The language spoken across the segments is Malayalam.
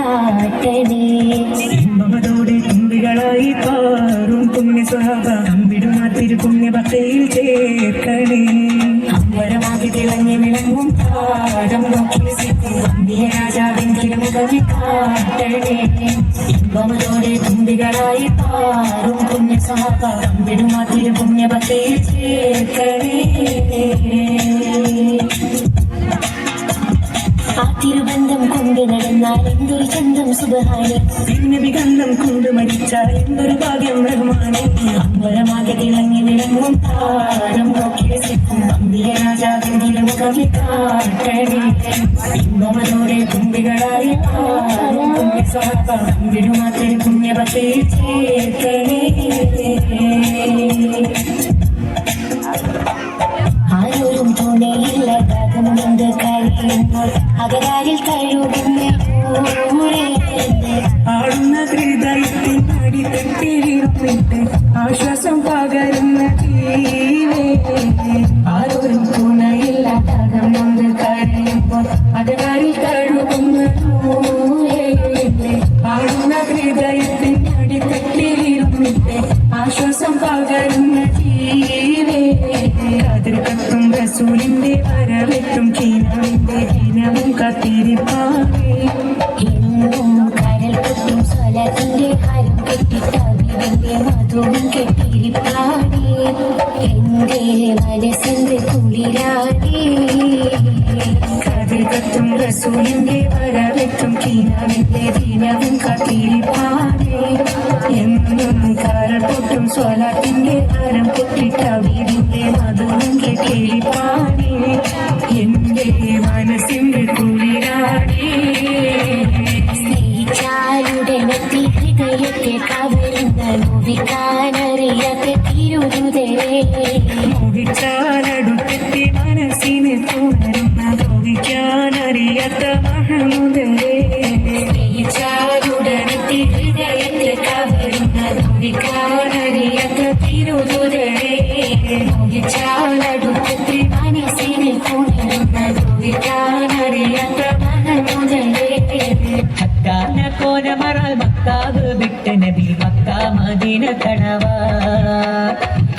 കാട്ടണേ. മമതോടെ തുമ്പികളായി പാറും പുണ്യ സ്വഭാവ അമ്പിടുമാത്തിരു പുണ്യ ഭക്തയിൽ ചേർക്കണേ. അമ്പരമാകി തിളങ്ങി വിളങ്ങും പാടം നോക്കി രാജാവെങ്കിലും കവി കാട്ടണേ. ഇമ്പമതോടെ തുമ്പികളായി പാറും പുണ്യ സ്വഭാവ അമ്പിടുമാത്തിരു പുണ്യ ഭക്തയിൽ ചേർക്കണേ. ആ തിരുബന്ധം കൊണ്ട് നടന്നാൽ എന്തൊരു ചന്തം സുബഹാനെ. ഗന്ധം കൊണ്ട് മരിച്ചാൽ എന്തൊരു ഭാഗ്യം റഹ്മാനെ. അമ്പരമാകെ തിളങ്ങി വിളങ്ങും താരം നോക്കി രസിക്കും അമ്പിയ രാജാവെങ്കിലും കവി കാട്ടണേ. ഇമ്പമതോടെ തുമ്പികളായി പാറും പുണ്യ സ്വഭാവ അമ്പിടുമാത്തിരു പുണ്യ ഭക്തയിൽ ചേർക്കണേ. ആരോരും തുണയില്ലാതാകുന്നുണ്ട് കഴിയുമ്പോൾ അകരാരിൽ കഴിയുന്ന ആടുന്ന ഹൃദയത്തിൻ അടിത്തട്ടിലിരുന്നിട്ട് ആശ്വാസം പകരുന്ന ജീവേ. ആരോരും തുണയില്ലാതാകുന്നുണ്ട് കഴിയുമ്പോൾ അകരാരിൽ കഴിയുന്ന ആടുന്ന ഹൃദയത്തിൻ അടിത്തട്ടിലിരുന്നിട്ട് ആശ്വാസം പകരുന്ന ജീവേ. അതിർക്കത്തും റസൂലിന്റെ വരവെത്തും കീനാവിന്റെ ദിനവും കാത്തിരിപ്പാവേ. എന്നും കരൽ പൊട്ടും സ്വലത്തിന്റെ ഹരം കെട്ടിട്ടവിന്റെ മധുവും കെട്ടിരിപ്പാടി എന്റെ മനസ്സിന്റെ കുളിരാടി. അതിർക്കത്തും റസൂലിന്റെ വരവെത്തും കീനാവിന്റെ ദിനവും കാത്തിരിപ്പാവേ. എന്നും കരൽ പൊട്ടും സ്വലത്തിന്റെ ഹരം കെട്ടിട്ടവിന്റെ മധുവും കെട്ടിരിപ്പാടി എന്റെ മനസ്സിന്റെ കുളിരാടി. സ്നേഹിച്ചാലുടനെത്തി ഹൃദയത്തെ കവരുന്ന നോവിക്കാനറിയാത്ത തിരുതുതരേ. മോഹിച്ചാലടുത്തെത്തി മനസ്സിനെ തുണരുന്ന നോവിക്കാനറിയാത്ത മഹമുദരേ. സ്നേഹിച്ചാലുടനെത്തി ഹൃദയത്തെ കവരുന്ന നോവിക്കാനറിയാത്ത തിരുതുതരേ. മോഹിച്ചാലടുത്തെത്തി മനസ്സിനെ തുണരുന്ന നോവിക്കാനറിയാത്ത മഹമുദരേ. ഹക്കാന കോനമറാൽ മക്കാവ് വിട്ട് നബി മക്ക മദീന കടവാ.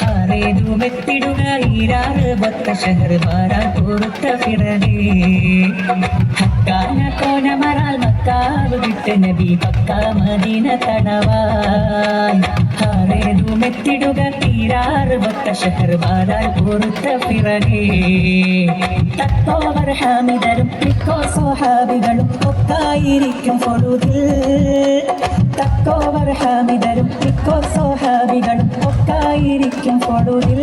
ആറേതുമെത്തിടുക ഈരാറ് ബത്ത ഷഹർ മാറാൻ പൊറുത്ത ഫിറനേ. ഹക്കാന കോനമറാൽ മക്കാവ് വിട്ട് നബി മക്ക മദീന കടവാ. ആറേതുമെത്തിടുക ഈരാറ് ബത്ത ഷഹർ മാറാൻ പൊറുത്ത ഫിറനേ. തത്തോവർ ഹാമിദരും മിക്കോ സ്വഹാബികളും ഒക്കായിരിക്കും പൊടുതിൽ. തക്കോവർ ഹാമിദരും മിക്കോ സ്വഹാബികളും ഒക്കായിരിക്കും പൊടുതിൽ.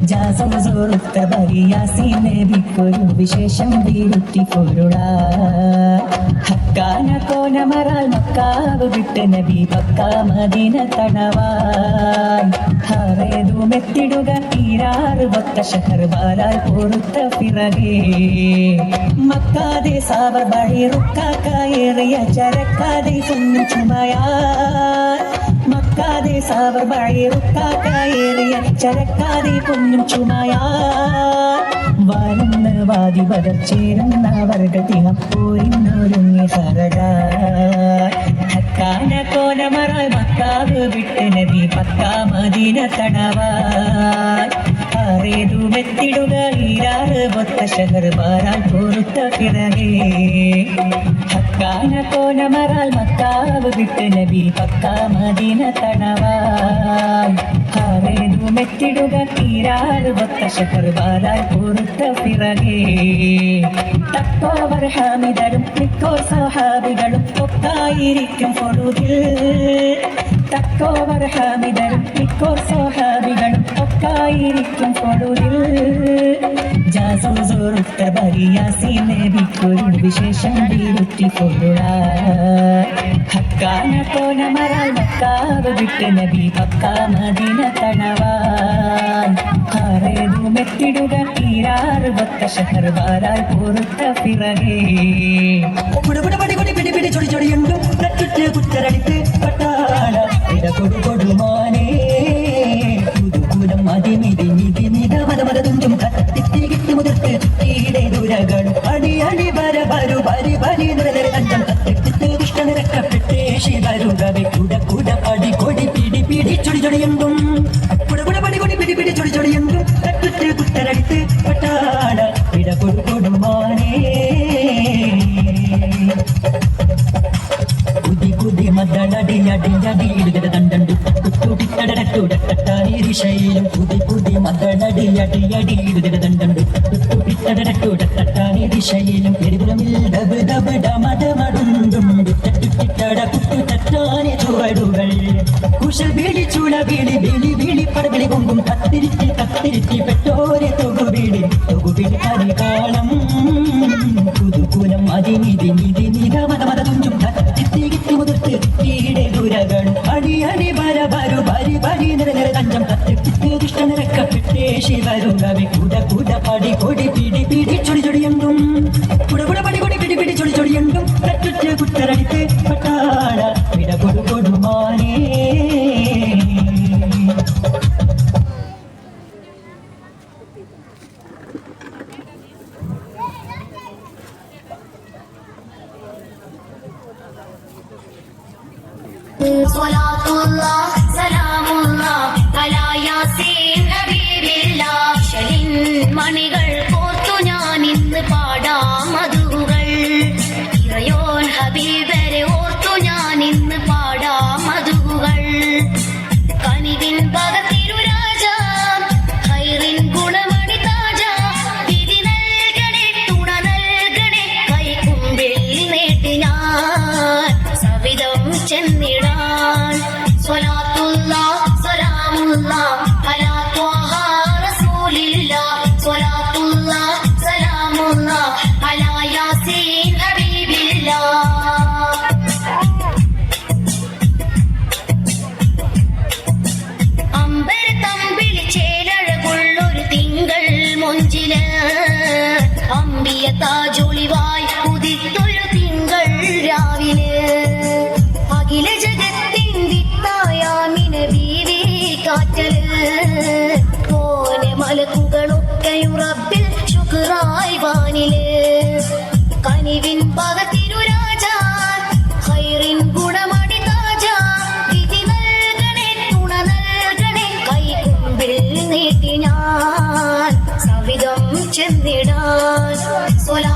ജാസം സുറുത്ത ബരിയാസീൻ നബിക്കൊരു വിശേഷം വീരുത്തി പൊരുളാ. ഹക്കാന കോനമറാൽ മക്കാവ് വിട്ട് നബി പക്ക മദീന തടവാൻ. ഹറേതുമെത്തിടുക ഈരാറ് ബത്ത ഷഹർ ബാലാൽ പൊറുത്ത ഫിറകേ. മക്കാതെ സാവർ ബഴി റുക്കായേറിയ ചരക്കാതെ കുഞ്ഞു ചുമയാൻ. മക്കാതെ സാവർ ബഴി റുക്കായേറിയ ചരക്കാതെ കുഞ്ഞും ചുമയാൻ. വരുന്ന വാദി ബദർ ചേരുന്നവർക്ക് തിഹപ്പൂരിന്നൊരുങ്ങി ഹറകാൻ. ഹക്കാന കോനമറാൽ മക്കാവ് വിട്ട് നബി പക്ക മദീന തടവാൻ. ആറേതുമെത്തിടുക ഈരാറ് ബത്ത ഷഹർ മാറാൻ പൊറുത്ത ഫിറകേ. ഹക്കാന കോനമറാൽ മക്കാവ് വിട്ട് നബി പക്ക മദീന തടവാൻ. ആറേതുമെത്തിടുക ഈരാറ് ബത്ത ഷഹർ മാറാൻ പൊറുത്ത ഫിറകേ. തക്കോവർ ഹാമിദരും മിക്കോ സ്വഹാബികളും ഒക്കായിരിക്കും പൊടുതിൽ. തക്കോവർ ഹാമിദരും മിക്കോ സ്വഹാബികളും ഒക്കായിരിക്കും പൊടുതിൽ. ജാസം സുറുത്ത ബരിയാസീൻ നബിക്കൊരു വിശേഷം വീരുത്തി പൊരുളാ. ഹക്കാന കോനമറാൽ മക്കാവ് വിട്ട് നബി പക്ക മദീന തടവാൻ. ആറേതുമെത്തിടുക ഈരാറ് ബത്ത ഷഹർ ബാലാൽ പൊറുത്ത ഫിറകേ. ചൊടിച്ചൊടിയുണ്ടും കുറ്റരടിത്ത് പട്ടാള കൊടുകൊടുമാനേ. പുതുകുലം അതിമിതി നിധി നിധമതമതും കത്തി കിട്ടി മുതിർത്ത് ഈടെ ദുരകളും അടി അടി വര വരു പരി പരി നിറ അഞ്ചം മദളടിയടിയടിയിടുക തണ്ടു ദിശയിലും പുതി പുതി മദളടിയടിയടിയിടുക തണ്ടു ദിശയിലും പെരുപുറമിൽ ദബ് ദബ് ഡമടമടുണ്ടുണ്ട് തട്ടുറ്റിട്ടട കുട്ടുതട്ടാനെ ചുവടുകൾ കുശൽ വിളി ചുള വിളി വിളി വിളി പടവിളി കൊമ്പും കത്തിരിത്തി കത്തിരിത്തി പെട്ടോരെ തൊകുവിളി കരികാളം പുതുകുലം അതിനിധി നിധി നിധ മത മത തുഞ്ചും കത്തിത്തികിത്തി മുതിർത്ത് കീടെ ദുരകൾ അടി അടി ബര ബരു ബരി ബരി നിര നിര തഞ്ചം കത്തിപ്പിട്ട് ദുഷ്ട നിരക്കപ്പെട്ടേ ശിവരുകവി കുട കുട പടി കൊടി പിടി പിടി ചൊടി ചൊടിയണ്ടും കുട കുട പടി കൊടി പിടി പിടി ചൊടി ചൊടിയണ്ടും കറ്റുറ്റ് കുറ്റരടിത്ത് പട്ടാള പിട കൊടു കൊടുമാനേ സ്വലാത്തുല്ലാഹ് സലാമുല്ലാഹ് അലാ യാസീൻ ഹബീബില്ലാഹ് ശലിൻ മണികൾ കോർത്തു ഞാൻ ഇന്ന് പാടാം മധുകൾ ഇറയോൻ ഹബീബരെ ഓർത്തു ഞാൻ ഇന്ന് പാടാം മധുകൾ കനിവിൻ പകത്തിരുരാജ ഹൈറിൻ ഗുണമണി താജ വിധി നൽകണേ തുണ നൽകണേ കൈക്കുമ്പിൽ നേട്ടി ഞാൻ സവിധം ചെന്നിടാൻ സ്വലാത്തുല്ലാഹ് സലാമുല്ലാഹ് അലാ ത്വാഹ റസൂലില്ലാഹ് സ്വലാത്തുല്ലാഹ് സലാമുല്ലാഹ് അലാ യാസീൻ ഹബീബില്ലാഹ് അമ്പര തമ്പിളി ചേലഴകുള്ളൊരു തിങ്കൾ മൊഞ്ചില് അമ്പിയ താജൊളിവായി ഉദിത്തൊരു തിങ്കൾ രാവിലെ അഖില ജഗത്തിൻ വിത്തായാമിന ബീവി കാറ്റല് ഓനെ മലക്കുകളൊക്കെയും റബ്ബിൽ ശുക്റായി വാനില് കനിവിൻ പകത്തിരുരാജ ഹൈറിൻ ഗുണമണി താജ വിധി നൽകണേ തുണ നൽകണേ കൈകുമ്പിൽ നീട്ടി ഞാൻ സവിധം ചെന്നിടാൻ സ്വലാ